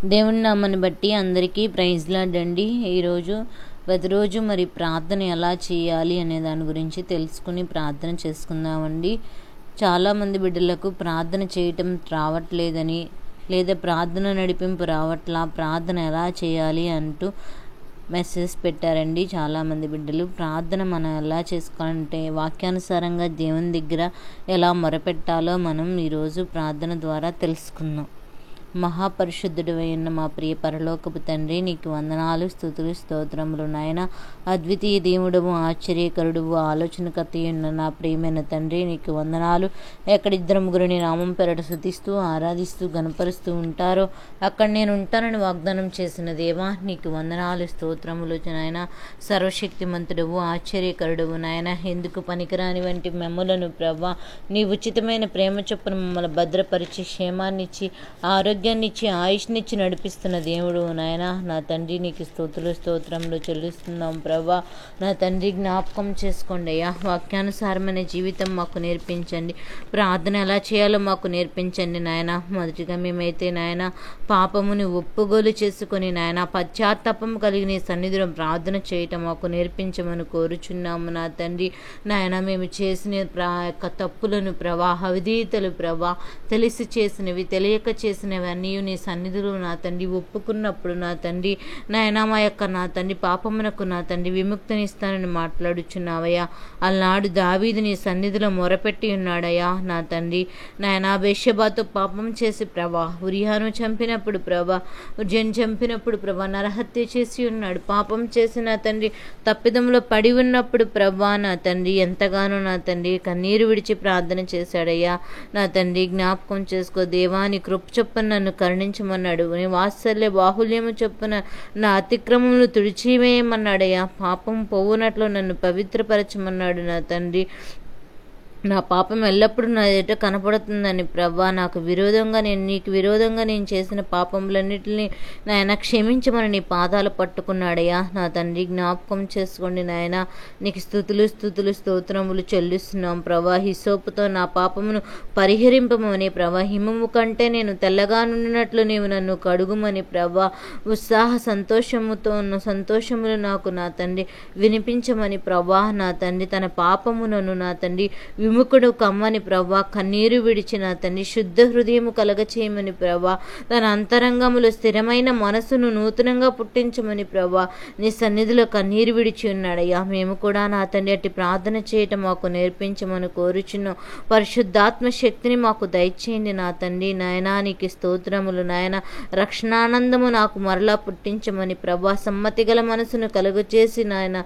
దేవుని నామాన్ని బట్టి అందరికీ ప్రైజ్ లార్డ్ అండి. ఈరోజు ప్రతిరోజు మరి ప్రార్థన ఎలా చేయాలి అనే దాని గురించి తెలుసుకుని ప్రార్థన చేసుకుందామండి. చాలామంది బిడ్డలకు ప్రార్థన చేయటం రావట్లేదని, లేదా ప్రార్థన నడిపింపు రావట్లా, ప్రార్థన ఎలా చేయాలి అంటూ మెసేజ్ పెట్టారండి చాలామంది బిడ్డలు. ప్రార్థన మనం ఎలా చేసుకోవాలంటే వాక్యానుసారంగా దేవుని దగ్గర ఎలా మొరపెట్టాలో మనం ఈరోజు ప్రార్థన ద్వారా తెలుసుకుందాం. మహాపరిశుద్ధుడు అయిన మా ప్రియ పరలోకపు తండ్రి, నీకు వందనాలు, స్తుతులు, స్తోత్రములు నాయన. అద్వితీయ దేవుడవు, ఆశ్చర్యకరుడువు, ఆలోచనకర్త ఉన్న నా ప్రియమైన తండ్రి, నీకు వందనాలు. ఎక్కడిద్దరు ముగ్గురు నీ నామం పెరట స్తుతిస్తూ ఆరాధిస్తూ గణపరుస్తూ ఉంటారో అక్కడ నేను ఉంటానని వాగ్దానం చేసిన దేవా, నీకు వందనాలు, స్తోత్రములు నాయన. సర్వశక్తిమంతుడవు, ఆశ్చర్యకరుడవు నాయన. ఎందుకు పనికిరాని వంటి మెమ్మలను ప్రభా, నీ ఉచితమైన ప్రేమ చొప్పున మమ్మల్ని భద్రపరిచి క్షేమాన్నిచ్చి ఆరోగ్యాన్నిచ్చి ఆయుష్నిచ్చి నడిపిస్తున్న దేవుడు నాయన. నా తండ్రి, నీకు స్తుతులు స్తోత్రములు చెల్లిస్తున్నాం ప్రభా. నా తండ్రి, జ్ఞాపకం చేసుకోండి అయ్యా. వాక్యానుసారమైన జీవితం మాకు నేర్పించండి. ప్రార్థన ఎలా చేయాలో మాకు నేర్పించండి నాయన. మొదటిగా మేమైతే నాయన పాపముని ఒప్పుగోలు చేసుకొని నాయన పశ్చాత్తాపం కలిగి నీ సన్నిధిలో ప్రార్థన చేయటం మాకు నేర్పించమని కోరుచున్నాము నా తండ్రి. నాయన మేము చేసిన తప్పులను ప్రభా, అవిధీతలు ప్రభా, తెలిసి చేసినవి తెలియక చేసినవి అన్నీ నీ సన్నిధిలో నా తండ్రి ఒప్పుకున్నప్పుడు నా తండ్రి నాయన మా యొక్క నా తండ్రి పాపమునకు నా తండ్రి విముక్తినిస్తానని మాట్లాడుచున్నావయ్యా. అలనాడు దావీదు నీ సన్నిధిలో మొరపెట్టి ఉన్నాడయ్యా నా తండ్రి. నాయన బెత్షెబాతో పాపం చేసి ప్రభా, ఉరియాను చంపినప్పుడు ప్రభా, ఉజ్జను చంపినప్పుడు ప్రభా, నరహత్య చేసి ఉన్నాడు. పాపం చేసి నా తండ్రి తప్పిదంలో పడి ఉన్నప్పుడు ప్రభా నా తండ్రి ఎంతగానో నా తండ్రి కన్నీరు విడిచి ప్రార్థన చేశాడయ్యా. నా తండ్రి జ్ఞాపకం చేసుకో దేవా, నీ కృప చొప్పున నన్ను కరుణించమన్నాడు. నీ వాత్సల్య బాహుల్యము చొప్పున నా అతిక్రమములు తుడిచివేయమన్నాడయ్యా. పాపం పోవునట్లు నన్ను పవిత్రపరచమన్నాడు నా తండ్రి. నా పాపం ఎల్లప్పుడూ నా ఎదుట కనపడుతుందని ప్రభా, నీకు విరోధంగా నేను చేసిన పాపములన్నిటిని నాయన క్షమించమని నీ పాదాలు పట్టుకున్నాడయ్యా. నా తండ్రి జ్ఞాపకం చేసుకోండి నాయన. నీకు స్తుతులు స్తోత్రములు చెల్లిస్తున్నాం ప్రభా. హిసోపుతో నా పాపమును పరిహరింపమని ప్రభా, హిమము కంటే నేను తెల్లగా నుండినట్లు నీవు నన్ను కడుగుమని ప్రభా, ఉత్సాహ సంతోషములు నాకు నా తండ్రి వినిపించమని ప్రభా. నా తండ్రి తన పాపములను నా తండ్రి విముఖుడు కమ్మని ప్రభా, కన్నీరు విడిచి నా తండ్రి శుద్ధ హృదయము కలగచేయమని ప్రభా, తన అంతరంగములో స్థిరమైన మనసును నూతనంగా పుట్టించమని ప్రభా, నీ సన్నిధిలో కన్నీరు విడిచి ఉన్నాడయ్యా. మేము కూడా నా తండ్రి అట్టి ప్రార్థన చేయటం మాకు నేర్పించమని కోరుచున్నాం. పరిశుద్ధాత్మ శక్తిని మాకు దయచేయండి నా తండ్రి నాయనా. నీకు స్తోత్రములు నాయన. రక్షణానందము నాకు మరలా పుట్టించమని ప్రభా, సమ్మతి గల మనసును కలుగచేసి నాయన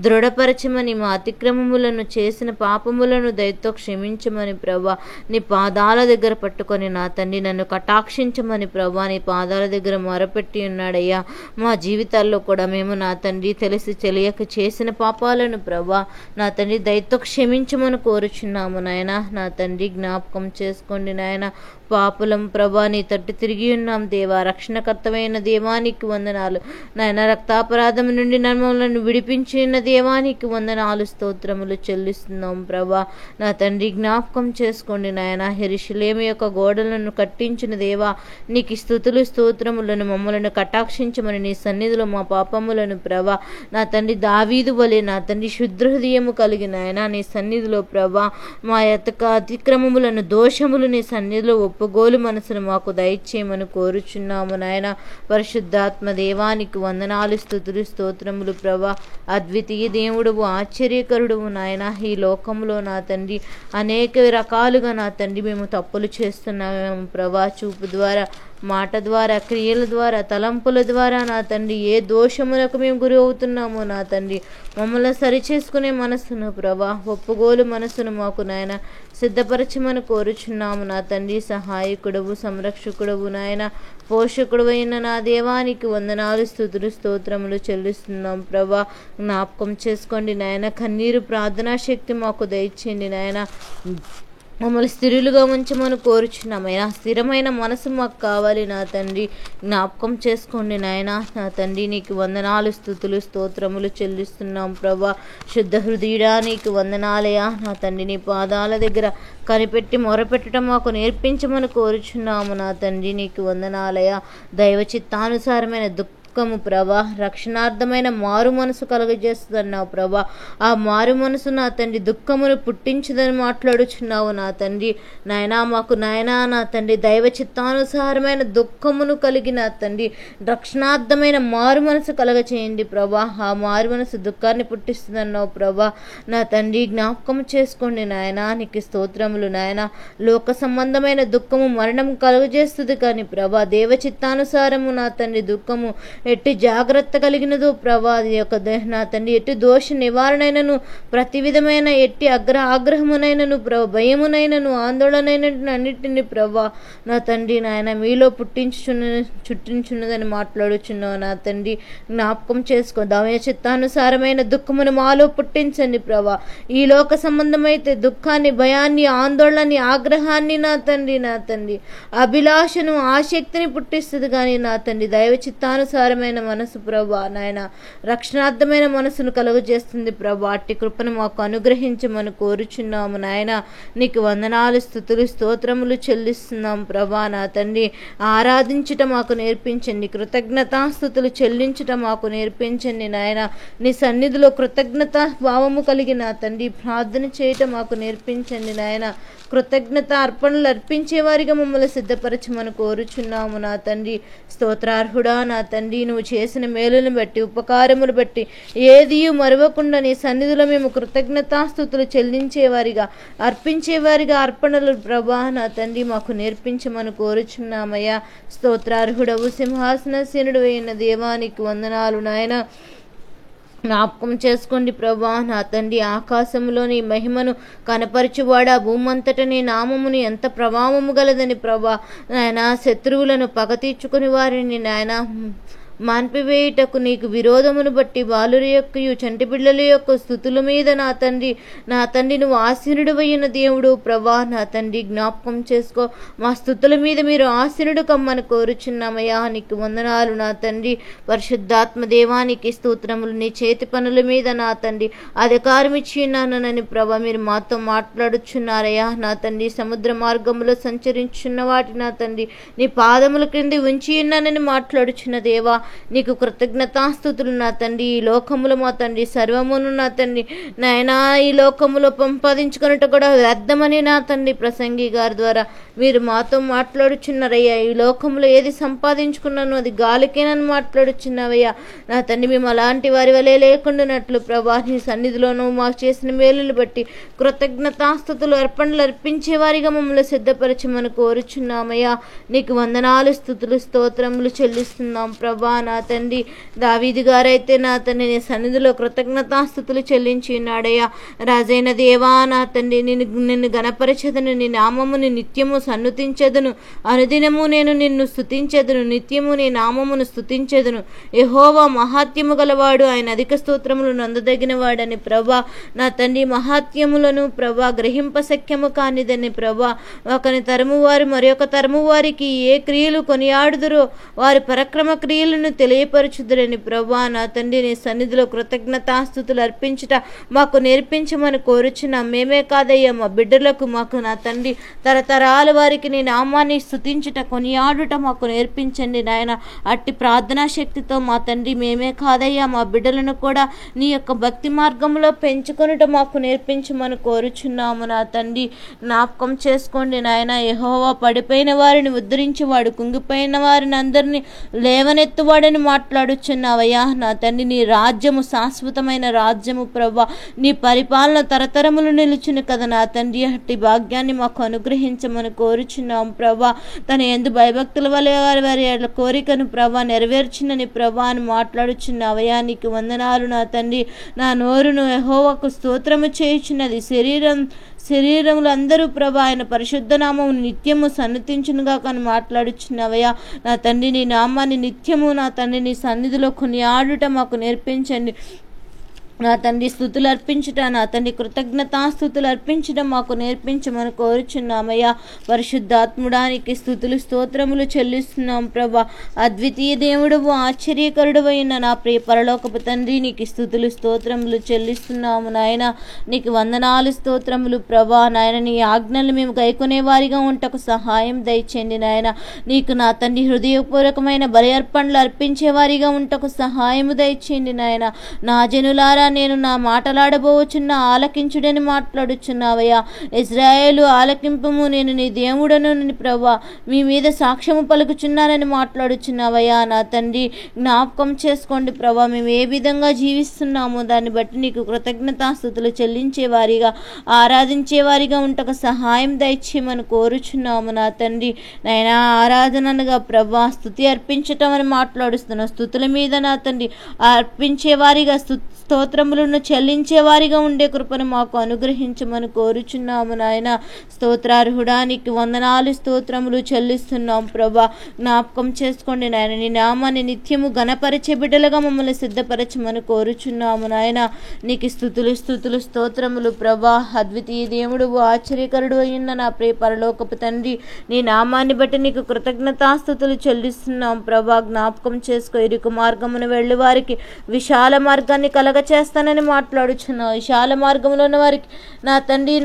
దృఢపరచమని, మా అతిక్రమములను చేసిన పాపములను దయతో క్షమించమని ప్రభా, నీ పాదాల దగ్గర పట్టుకొని నా తండ్రి నన్ను కటాక్షించమని ప్రభా, నీ పాదాల దగ్గర మొరపెట్టి ఉన్నాడయ్యా. మా జీవితాల్లో కూడా మేము నా తండ్రి తెలిసి తెలియక చేసిన పాపాలను ప్రభా నా తండ్రి దయతో క్షమించమని కోరుచున్నాము నాయన. నా తండ్రి జ్ఞాపకం చేసుకోండి నాయన. పాపులం ప్రభా, నీ తట్టు తిరిగి ఉన్నాం దేవా. రక్షణకర్తమైన దేవానికి వందనాలు నాయన. రక్తాపరాధం నుండి నన్ను విడిపించిన దేవానికి వందనాలు, స్తోత్రములు చెల్లిస్తున్నాం ప్రభా. నా తండ్రి జ్ఞాపకం చేసుకోండి నాయన. యెరూషలేము యొక్క గోడలను కట్టించిన దేవా, నీకు స్తుతులు స్తోత్రములను మమ్మలను కటాక్షించమని నీ సన్నిధిలో మా పాపములను ప్రభా నా తండ్రి దావీదు వలె నా తండ్రి శుద్ధ హృదయము కలిగిన ఆయన నీ సన్నిధిలో ప్రభా, మా యొక్క అతిక్రమములను దోషములు నీ సన్నిధిలో ఒప్పుగోలు మనసును మాకు దయచేయమని కోరుచున్నాము నాయన. పరిశుద్ధాత్మ దేవానికి వందనాలు, స్తుతులు స్తోత్రములు ప్రభా. అద్వితీయ దేవుడువు, ఆశ్చర్యకరుడువు నాయన. ఈ లోకంలో నా తండ్రి అనేక రకాలుగా నా తండ్రి మేము తప్పులు చేస్తున్నాము ప్రభా. చూపు ద్వారా, మాట ద్వారా, క్రియల ద్వారా, తలంపుల ద్వారా నా తండ్రి ఏ దోషములకు మేము గురి అవుతున్నామో నా తండ్రి మమ్మల్ని సరిచేసుకునే మనసును ప్రభా, ఒప్పుగోలు మనసును మాకు నాయన సిద్ధపరచమని కోరుచున్నాము నా తండ్రి. సహాయకుడవు, సంరక్షకుడవు నాయన, పోషకుడు అయిన నా దేవానికి వందనాలు, స్తుతులు స్తోత్రములు చెల్లిస్తున్నాం ప్రభా. జ్ఞాపకం చేసుకోండి నాయన. కన్నీరు ప్రార్థనా శక్తి మాకు దయచేయండి నాయన. మమ్మల్ని స్థిరులుగా ఉంచమని కోరుచున్నామయ్యా. స్థిరమైన మనసు మాకు కావాలి నా తండ్రి. జ్ఞాపకం చేసుకోండి నాయన. నా తండ్రి నీకు వందనాలు, స్తుతులు, స్తోత్రములు చెల్లిస్తున్నాం ప్రభా. శుద్ధ హృదయుడా నీకు వందనాలయా. నా తండ్రి నీ పాదాల దగ్గర కనిపెట్టి మొరపెట్టడం మాకు నేర్పించమని కోరుచున్నాము నా తండ్రి. నీకు వందనాలయా. దైవ చిత్తానుసారమైన దుఃఖము ప్రభా, రక్షణార్థమైన మారు మనసు కలుగజేస్తుందన్నావు ప్రభా. ఆ మారు మనసు నా తండ్రి దుఃఖమును పుట్టించదని మాట్లాడుచున్నావు నా తండ్రి. నాయనా మాకు నాయనా నా తండ్రి దైవ చిత్తానుసారమైన దుఃఖమును కలిగి నా తండ్రి రక్షణార్థమైన మారు మనసు కలగచేయండి ప్రభా. ఆ మారు మనసు దుఃఖాన్ని పుట్టిస్తుందన్నావు ప్రభా. నా తండ్రి జ్ఞాపకం చేసుకోండి నాయనా. నీకు స్తోత్రములు నాయన. లోక సంబంధమైన దుఃఖము మరణం కలుగజేస్తుంది కానీ ప్రభా దేవ చిత్తానుసారము నా తండ్రి దుఃఖము ఎట్టి జాగ్రత్త కలిగినదో ప్రభా. అది యొక్క నా తండ్రి ఎట్టి దోష నివారణైనను ప్రతి విధమైన ఎట్టి ఆగ్రహమునైనను భయమునైనను ఆందోళనైనను అన్నిటిని ప్రభా నా తండ్రి నాయన మీలో చుట్టించున్నదని మాట్లాడుచున్నావు నా తండ్రి. జ్ఞాపకం చేసుకో. దైవ చిత్తానుసారమైన దుఃఖమును మాలో పుట్టించండి ప్రభా. ఈ లోక సంబంధమైతే దుఃఖాన్ని, భయాన్ని, ఆందోళనని, ఆగ్రహాన్ని నా తండ్రి అభిలాషను, ఆసక్తిని పుట్టిస్తుంది కానీ నా తండ్రి దైవ చిత్తానుసారమైన మనసు ప్రభా నాయన రక్షణార్థమైన మనసును కలుగజేస్తుంది ప్రభా. అట్టి కృపను మాకు అనుగ్రహించమని కోరుచున్నాము నాయన. నీకు వందనాలు, స్తుతులు, స్తోత్రములు చెల్లిస్తున్నాం ప్రభా. నా తండ్రి ఆరాధించుట మాకు నేర్పించండి. కృతజ్ఞతాస్తుతులు చెల్లించుట మాకు నేర్పించండి నాయన. నీ సన్నిధిలో కృతజ్ఞత భావము కలిగి నా తండ్రి ప్రార్థన చేయటం మాకు నేర్పించండి నాయన. కృతజ్ఞత అర్పణలు అర్పించే వారిగా మమ్మల్ని సిద్ధపరచమని కోరుచున్నాము నా తండ్రి. స్తోత్రార్హుడా నా తండ్రి, నువ్వు చేసిన మేలును బట్టి, ఉపకారములు బట్టి ఏది మరవకుండా నీ సన్నిధిలో మేము కృతజ్ఞతాస్తుతులు చెల్లించేవారిగా, అర్పించేవారిగా అర్పణలు ప్రభా నా తండ్రి మాకు నేర్పించమని కోరుచున్నామయ్యా. స్తోత్రార్హుడవు, సింహాసనసీనుడు అయిన దేవానికి వందనాలు నాయన. జ్ఞాపకం చేసుకోండి ప్రభా నా తండ్రి. ఆకాశంలోని మహిమను కనపరచువాడా, భూమంతట నీ నామమును ఎంత ప్రభావము గలదని ప్రభా నాయన. శత్రువులను పగ తీర్చుకుని వారిని నాయన మాన్పివేయుటకు నీకు విరోధమును బట్టి బాలుర యొక్కయు చంటి బిడ్డల యొక్క స్థుతుల మీద నా తండ్రి నువ్వు ఆసీనుడవైన దేవుడు ప్రభా నా తండ్రి. జ్ఞాపకం చేసుకో. మా స్థుతుల మీద మీరు ఆసీనుడు కమ్మని కోరుచున్నామయ్యా. నీకు వందనాలు నా తండ్రి. పరిశుద్ధాత్మ దేవానికి స్తోత్రములు. నీ చేతి పనుల మీద నా తండ్రి అధికారం ఇచ్చిన్నానని ప్రభా మీరు మాతో మాట్లాడుచున్నారయ్యా నా తండ్రి. సముద్ర మార్గంలో సంచరించున్న వాటి నా తండ్రి నీ పాదముల క్రింది ఉంచి ఉన్నానని మాట్లాడుచున్న దేవా నీకు కృతజ్ఞతాస్తుతులు నా తండ్రి. ఈ లోకములో మా తండ్రి సర్వమును నా తండ్రి నాయనా ఈ లోకములో సంపాదించుకున్నట్టు కూడా వ్యర్థమని నా తండ్రి ప్రసంగి గారి ద్వారా మీరు మాతో మాట్లాడుచున్నారయ్యా. ఈ లోకంలో ఏది సంపాదించుకున్నాను అది గాలికేనని మాట్లాడుచున్నావయ్యా నా తండ్రి. మేము అలాంటి వారి వలె లేకుండానట్లు ప్రభా నీ సన్నిధిలోనూ మాకు చేసిన మేలులు బట్టి కృతజ్ఞతాస్తుతులు అర్పణలు అర్పించేవారిగా మమ్మల్ని సిద్ధపరచమని కోరుచున్నామయ్యా. నీకు వందనాలు, స్తుతులు, స్తోత్రములు చెల్లిస్తున్నాం ప్రభా నా తండ్రి. దావీదు గారైతే నా తండ్రి నీ సన్నిధిలో కృతజ్ఞతాస్తుతులు చెల్లించి ఉన్నాడయ్యా. రాజైన దేవా నా తండ్రి నిన్ను గణపరచదను, నీ నామముని నిత్యము సన్నుతించదును, అనుదినము నేను నిన్ను స్తుతించెదను, నిత్యము నీ నామమును స్తుతించెదను. యెహోవా మహాత్యము గలవాడు, ఆయన అధిక స్తోత్రములు నందదగిన వాడని ప్రభా నా తండ్రి. మహాత్యములను ప్రభా గ్రహింపశక్యము కానిదని ప్రభా. ఒకని తరము వారు మరి ఒక తరము వారికి ఏ క్రియలు కొనియాడుదురో వారి పరక్రమ క్రియలను తెలియపరచుదురని ప్రభా నా తండ్రి. నీ సన్నిధిలో కృతజ్ఞతాస్తుతులు అర్పించుట మాకు నేర్పించమని కోరుచున్నాం. మేమే కాదయ్యా మా బిడ్డలకు మాకు నా తండ్రి తరతరాల వారికి నీ నామాన్ని స్తుతించుట, కొనియాడుట మాకు నేర్పించండి నాయన. అట్టి ప్రార్థనా శక్తితో మా తండ్రి మేమే కాదయ్యా మా బిడ్డలను కూడా నీ యొక్క భక్తి మార్గంలో పెంచుకొనుట మాకు నేర్పించమని కోరుచున్నాము నా తండ్రి. జ్ఞాపకం చేసుకోండి నాయన. యెహోవా పడిపోయిన వారిని ఉద్ధరించేవాడు, కుంగిపోయిన వారిని అందరినీ లేవనెత్తువాడని మాట్లాడుచున్నావయ్యా నా తండ్రి. నీ రాజ్యము శాశ్వతమైన రాజ్యము ప్రభా. నీ పరిపాలన తరతరములు నిలుచును కదా నా తండ్రి. అట్టి భాగ్యాన్ని మాకు అనుగ్రహించమని కోరుచున్నాం ప్రభా. తన యందు భయభక్తుల వలె వారి కోరికను ప్రభా నెరవేర్చినని ప్రభా అని మాట్లాడుచున్నావయ్యా. నీకు వందనాలు నా తండ్రి. నా నోరును యెహోవాకు స్తోత్రము చేయుచున్నది, శరీరములు అందరూ ప్రభా ఆయన పరిశుద్ధ నామము నిత్యము సన్నతించునుగా కానీ మాట్లాడుచున్నావయ్యా నా తండ్రి. నీ నామాన్ని నిత్యము నా తండ్రి నీ సన్నిధిలో కొనియాడుట మాకు నేర్పించండి. నా తండ్రి స్తుతులు అర్పించుట, నా తండ్రి కృతజ్ఞతాస్తుతులు అర్పించడం మాకు నేర్పించమని కోరుచున్నామయ్యా. పరిశుద్ధాత్ముడానికి స్తుతులు స్తోత్రములు చెల్లిస్తున్నాం ప్రభా. అద్వితీయ దేవుడవు, ఆశ్చర్యకరుడు అయిన నా ప్రియ పరలోకపు తండ్రి, నీకు స్తుతులు స్తోత్రములు చెల్లిస్తున్నాము నాయన. నీకు వందనాలు స్తోత్రములు ప్రభా. నాయన, నీ ఆజ్ఞలు మేము గైకొనే వారిగా ఉంటకు సహాయం దయచేయండి నాయన. నీకు నా తండ్రి హృదయపూర్వకమైన బలి అర్పణలు అర్పించే వారిగా ఉంటకు సహాయము దయచేయండి నాయన. నా జనులారా, నేను నా మాటలాడబోచున్న ఆలకించుడని మాట్లాడుచున్నావయ్యా. ఇజ్రాయేలు ఆలకింపుము, నేను నీ దేవుడను ప్రభా, మీ మీద సాక్ష్యము పలుకుచున్నానని మాట్లాడుచున్నావయ్యా. నా తండ్రి జ్ఞాపకం చేసుకోండి ప్రభా. మేము ఏ విధంగా జీవిస్తున్నామో దాన్ని బట్టి నీకు కృతజ్ఞతాస్తుతులు చెల్లించేవారిగా, ఆరాధించేవారిగా ఉంటకు సహాయం దయచేయమని కోరుచున్నాము నా తండ్రి. నైనా ఆరాధనగా ప్రభా స్తుతి అర్పించటం అని మాట్లాడుస్తున్నావు. స్తుతుల మీద నా తండ్రి అర్పించేవారిగా, స్తోత్రములను చెల్లించేవారిగా ఉండే కృపను మాకు అనుగ్రహించమని కోరుచున్నాము నాయన. స్తోత్రార్హుడానికి వందనాలు స్తోత్రములు చెల్లిస్తున్నాం ప్రభా. జ్ఞాపకం చేసుకోండి నాయన. నీ నామాన్ని నిత్యము గణపరిచే బిడ్డలుగా మమ్మల్ని సిద్ధపరచమని కోరుచున్నాము నాయన. నీకు స్తుతులు స్తుతులు స్తోత్రములు ప్రభా. అద్వితీయ దేవుడు, ఆశ్చర్యకరుడు అయిన నా ప్రియ పరలోకపు తండ్రి, నీ నామాన్ని బట్టి నీకు కృతజ్ఞతాస్తుతులు చెల్లిస్తున్నాం ప్రభా. జ్ఞాపకం చేసుకో. ఇరుకు మార్గమును వెళ్ళి వారికి విశాల మార్గాన్ని చేస్తానని మాట్లాడుచున్నావు. విశాల మార్గంలో ఉన్న వారికి నా తండ్రి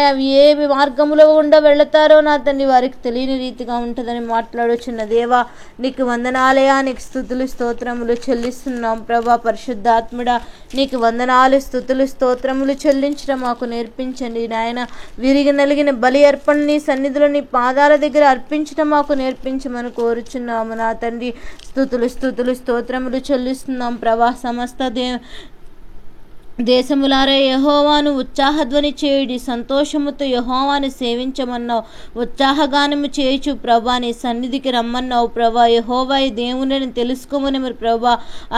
అవి ఏ మార్గంలో గుండా వెళతారో నా తండ్రి వారికి తెలియని రీతిగా ఉంటుందని మాట్లాడుచున్న దేవా, నీకు వందనాలయా. నీకు స్తుతులు స్తోత్రములు చెల్లిస్తున్నాం ప్రభా. పరిశుద్ధాత్ముడా, నీకు వందనాలు స్తుతులు స్తోత్రములు చెల్లించడం మాకు నేర్పించండి నాయన. విరిగి నలిగిన బలి అర్పణ నీ సన్నిధిలో నీ పాదాల దగ్గర అర్పించడం మాకు నేర్పించమని కోరుచున్నాము నా తండ్రి. స్తుతులు స్తుతులు స్తోత్రములు చెల్లిస్తున్నాం ప్రభా. సమస్త దేశములారా, యెహోవాను ఉత్సాహధ్వని చేయుడి, సంతోషముతో యెహోవాను సేవించమన్నావు. ఉత్సాహగానము చేయుచు ప్రభా నీ సన్నిధికి రమ్మన్నావు ప్రభా. యెహోవా దేవుని తెలుసుకోమని మరి ప్రభా.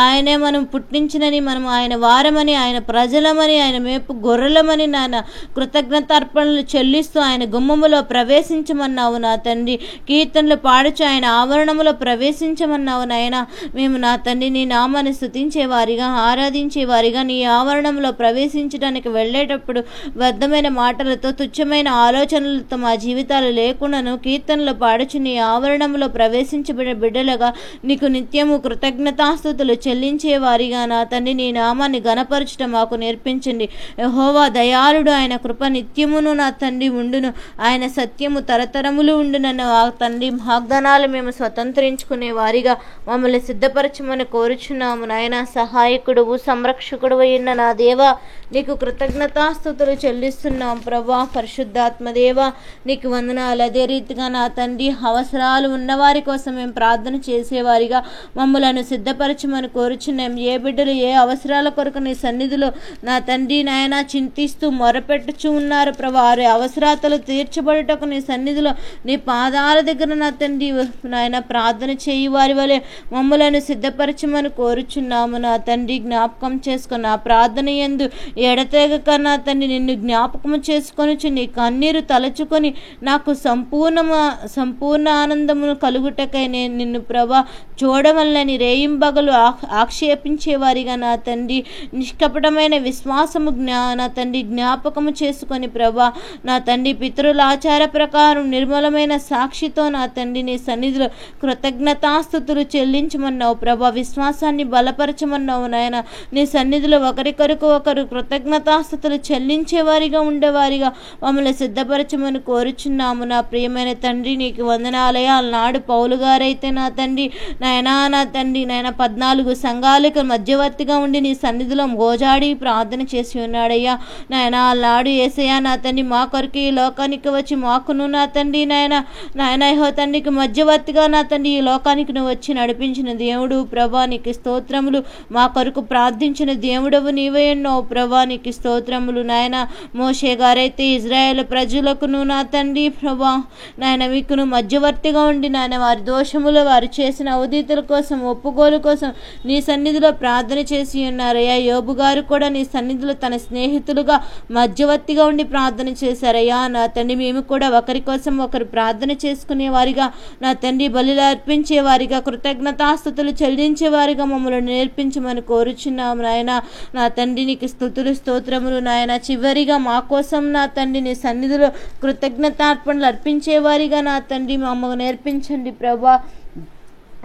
ఆయనే మనం పుట్టించినని, మనం ఆయన వారమని, ఆయన ప్రజలమని, ఆయన మేపు గొర్రెలమని నాన్న కృతజ్ఞతార్పణలు చెల్లిస్తూ ఆయన గుమ్మములో ప్రవేశించమన్నావు నా తండ్రి. కీర్తనలు పాడుచు ఆయన ఆవరణములో ప్రవేశించమన్నావు నాయన. మేము నా తండ్రి నీ నామాన్ని స్తుతించేవారిగా, ఆరాధించేవారిగా నీ ఆవరణ ప్రవేశించడానికి వెళ్ళేటప్పుడు వ్యర్థమైన మాటలతో, తుచ్చమైన ఆలోచనలతో మా జీవితాలు లేకుండాను కీర్తనలు పాడుచు నీ ఆవరణంలో ప్రవేశించబడిన బిడ్డలుగా నీకు నిత్యము కృతజ్ఞతాస్తుతులు చెల్లించేవారిగా నా తండ్రి నీ నామాన్ని గణపరచడం మాకు నేర్పించండి. యెహోవా దయాళుడు, ఆయన కృప నిత్యమును నా తండ్రి ఉండును, ఆయన సత్యము తరతరములు ఉండునన్న ఆ తండ్రి వాగ్దానాలు మేము స్వతంత్రించుకునే వారిగా మమ్మల్ని సిద్ధపరచమని కోరుచున్నాము నాయన. సహాయకుడు, సంరక్షకుడు అయిన నా దేవా, నీకు కృతజ్ఞతాస్తుతులు చెల్లిస్తున్నాం ప్రభా. పరిశుద్ధాత్మదేవా, నీకు వందనాలు. అదే రీతిగా నా తండ్రి అవసరాలు ఉన్నవారి కోసం మేము ప్రార్థన చేసేవారిగా మమ్మలను సిద్ధపరచమని కోరుచున్నాం. ఏ బిడ్డలు ఏ అవసరాల కొరకు నీ సన్నిధిలో నా తండ్రి నాయన చింతిస్తూ మొరపెట్టుచు ఉన్నారు ప్రభా, వారి అవసరాలు తీర్చబడుటకు నీ సన్నిధిలో నీ పాదాల దగ్గర నా తండ్రి నాయన ప్రార్థన చేయి వారి వలె మమ్మలను సిద్ధపరచమని కోరుచున్నాము నా తండ్రి. జ్ఞాపకం చేసుకున్న ప్రార్థన యందు ఎడతెగక నా తండ్రి నిన్ను జ్ఞాపకము చేసుకొని నీ కన్నీరు తలచుకొని నాకు సంపూర్ణ ఆనందమును కలుగుటకై నేను నిన్ను ప్రభా చూడవల్లని రేయింబగలు ఆక్షేపించేవారిగా నా తండ్రి నిష్కపటమైన విశ్వాసము నా తండ్రి జ్ఞాపకము చేసుకొని ప్రభా నా తండ్రి పితరుల ఆచార ప్రకారం నిర్మలమైన సాక్షితో నా తండ్రి నీ సన్నిధిలో కృతజ్ఞతాస్తుతులు చెల్లించమన్నావు ప్రభా. విశ్వాసాన్ని బలపరచమన్నావు నాయన. నీ సన్నిధిలో ఒకరికొరకు ఒకరు కృతజ్ఞతాస్తుతులు చెల్లించేవారిగా ఉండేవారిగా మమ్మల్ని సిద్ధపరచమని కోరుచున్నాము నా ప్రియమైన తండ్రి. నీకు వందనాలయ. నాడు పౌలు గారైతే నా తండ్రి నా తండ్రి 14 సంఘాలకు మధ్యవర్తిగా ఉండి నీ సన్నిధిలో గోజాడి ప్రార్థన చేసి ఉన్నాడయ్యా నాయన. నాడు యేసయ్యా నా తండ్రి మా కొరకు ఈ లోకానికి వచ్చి మాకును నా తండ్రి నాయన తండ్రికి మధ్యవర్తిగా నా తండ్రి ఈ లోకానికి నువ్వు వచ్చి నడిపించిన దేవుడు ప్రభా, నీకు స్తోత్రములు. మా కొరకు ప్రార్థించిన దేవుడవు నీవే ఉన్నావు ప్రభా. నీకు స్తోత్రములు నాయన. మోషే గారైతే ఇజ్రాయేల్ ప్రజలకును నా తండ్రి ప్రభా నాయన మీకును మధ్యవర్తిగా ఉండి నాయన వారి దోషములు వారు చేసిన అవధీతుల కోసం ఒప్పుకోలు కోసం నీ సన్నిధిలో ప్రార్థన చేసి ఉన్నారయ్యా. యోబు గారు కూడా నీ సన్నిధిలో తన స్నేహితులుగా మధ్యవర్తిగా ఉండి ప్రార్థన చేశారయ్యా. నా తండ్రి మేము కూడా ఒకరి కోసం ఒకరు ప్రార్థన చేసుకునే వారిగా నా తండ్రి బలులు అర్పించే వారిగా కృతజ్ఞతాస్తుతులు చెల్లించే వారిగా మమ్మల్ని నేర్పించమని కోరుచున్నాము నాయన. నా తండ్రి నీకు స్తుతులు స్తోత్రములు నాయన. చివరిగా మా కోసం నా తండ్రి నీ సన్నిధిలో కృతజ్ఞతార్పణలు అర్పించే వారిగా నా తండ్రి మమ్మల్ని నేర్పించండి ప్రభా.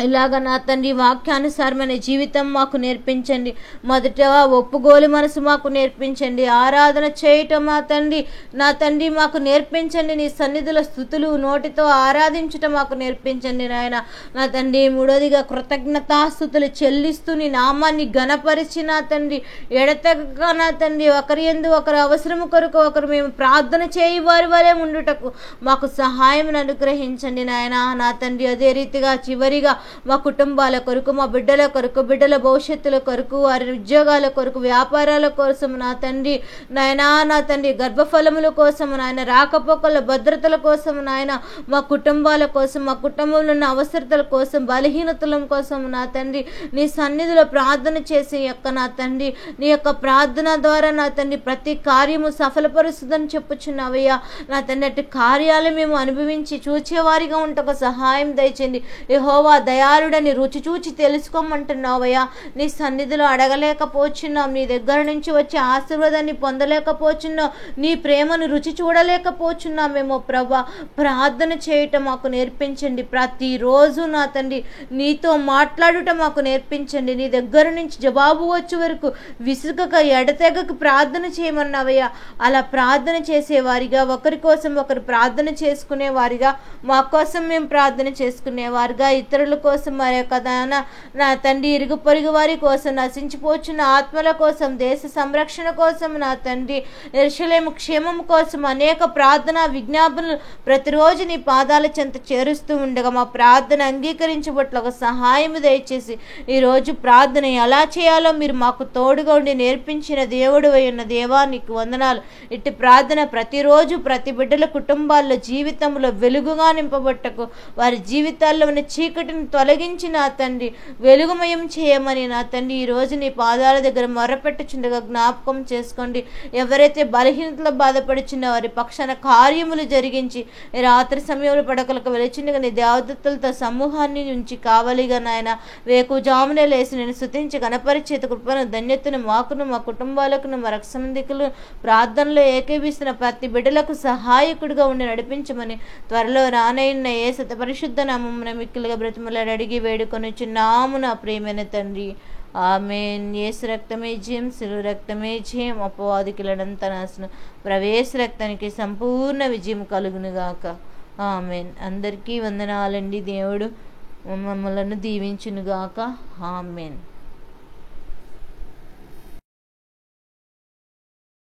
ఇలాగ నా తండ్రి వాక్యానుసారమైన జీవితం మాకు నేర్పించండి. మొదట ఒప్పుగోలు మనసు మాకు నేర్పించండి. ఆరాధన చేయటం నా తండ్రి మాకు నేర్పించండి. నీ సన్నిధిలో స్తుతులు నోటితో ఆరాధించటం మాకు నేర్పించండి నాయన. నా తండ్రి మూడోదిగా కృతజ్ఞతాస్తుతులు చెల్లిస్తూ నీ నామాన్ని ఘనపరిచి నా తండ్రి ఎడతెగక నా తండ్రి ఒకరి యందు ఒకరు అవసరము కొరకు ఒకరు మేము ప్రార్థన చేయి వారి వలె ఉండుటకు మాకు సహాయం అనుగ్రహించండి నాయన. నా తండ్రి అదే రీతిగా చివరిగా మా కుటుంబాల కొరకు మా బిడ్డల కొరకు బిడ్డల భవిష్యత్తుల కొరకు వారి ఉద్యోగాల కొరకు వ్యాపారాల కోసం నా తండ్రి నాయనా నా తండ్రి గర్భఫలముల కోసం నాయన రాకపోకల భద్రతల కోసం నాయన మా కుటుంబాల కోసం మా కుటుంబంలో ఉన్న అవసరతల కోసం బలహీనతల కోసం నా తండ్రి నీ సన్నిధిలో ప్రార్థన చేసే నా తండ్రి నీ యొక్క ప్రార్థన ద్వారా నా తండ్రి ప్రతి కార్యము సఫలపరుస్తుందని చెప్పుచున్నావయ్యా. నా తండ్రి అటు కార్యాలు మేము అనుభవించి చూచేవారిగా ఉంటకు సహాయం దయచేయండి. యెహోవా దయాళుడని రుచి చూచి తెలుసుకోమంటున్నావయ్యా. నీ సన్నిధిలో అడగలేకపోతున్నాం. నీ దగ్గర నుంచి వచ్చే ఆశీర్వాదాన్ని పొందలేకపోతున్నాం. నీ ప్రేమను రుచి చూడలేకపోతున్నామేమో ప్రభా. ప్రార్థన చేయటం మాకు నేర్పించండి. ప్రతిరోజు నా తండ్రి నీతో మాట్లాడుట మాకు నేర్పించండి. నీ దగ్గర నుంచి జవాబు వచ్చే వరకు విసుగక ఎడతెగక ప్రార్థన చేయమన్నావయ్యా. అలా ప్రార్థన చేసేవారిగా ఒకరి కోసం ఒకరు ప్రార్థన చేసుకునేవారిగా మా కోసం మేము ప్రార్థన చేసుకునేవారిగా ఇతరుల కోసం మరి యొక్క నా తండ్రి ఇరుగు పొరుగు వారి కోసం నశించిపోచున్న ఆత్మల కోసం దేశ సంరక్షణ కోసం నా తండ్రి యెరూషలేము క్షేమం కోసం అనేక ప్రార్థన విజ్ఞాపనలు ప్రతిరోజు నీ పాదాల చెంత చేరుస్తూ ఉండగా మా ప్రార్థన అంగీకరించబట్ల ఒక సహాయం దయచేసి ఈరోజు ప్రార్థన ఎలా చేయాలో మీరు మాకు తోడుగా ఉండి నేర్పించిన దేవుడు అయిన దేవా నీకు వందనాలు. ఇట్టి ప్రార్థన ప్రతిరోజు ప్రతి బిడ్డల కుటుంబాల్లో జీవితంలో వెలుగుగా నింపబట్టకు వారి జీవితాల్లో ఉన్న చీకటిని తొలగించి నా తండ్రి వెలుగుమయం చేయమని నా తండ్రి ఈరోజు నీ పాదాల దగ్గర మొరపెట్టుచుండగా జ్ఞాపకం చేసుకోండి. ఎవరైతే బలహీనతలో బాధపడుచున్న వారి పక్షాన కార్యములు జరిగించి రాత్రి సమయంలో పడకలకు వెలిచిండగా నీ దేవదత్తులతో సమూహాన్ని నుంచి కావలిగా నాయన వేకుజామునే లేసి నేను స్తుతించి గణపరిచేత కృపను ధన్యతను మాకును మా కుటుంబాలకును మా రక్షమందికులు ప్రార్థనలో ఏకీభిస్తున్న ప్రతి బిడ్డలకు సహాయకుడిగా ఉండి నడిపించమని త్వరలో రానయ్యున్న ఏ సత పరిశుద్ధ నామమున మిక్కిలుగా బ్రతిమలాడి అడిగి వేడుకొని చిన్నాము నా ప్రియమైన తండ్రి. ఆమెన్. యేసు రక్తమే జయం, శిలువ రక్తమే జయం, అపవాదికులనంత నాశనం, ప్రవేశ రక్తానికి సంపూర్ణ విజయం కలుగునుగాక. ఆమెన్. అందరికీ వందనాలండి. దేవుడు మమ్మలను దీవించునుగాక. ఆమెన్.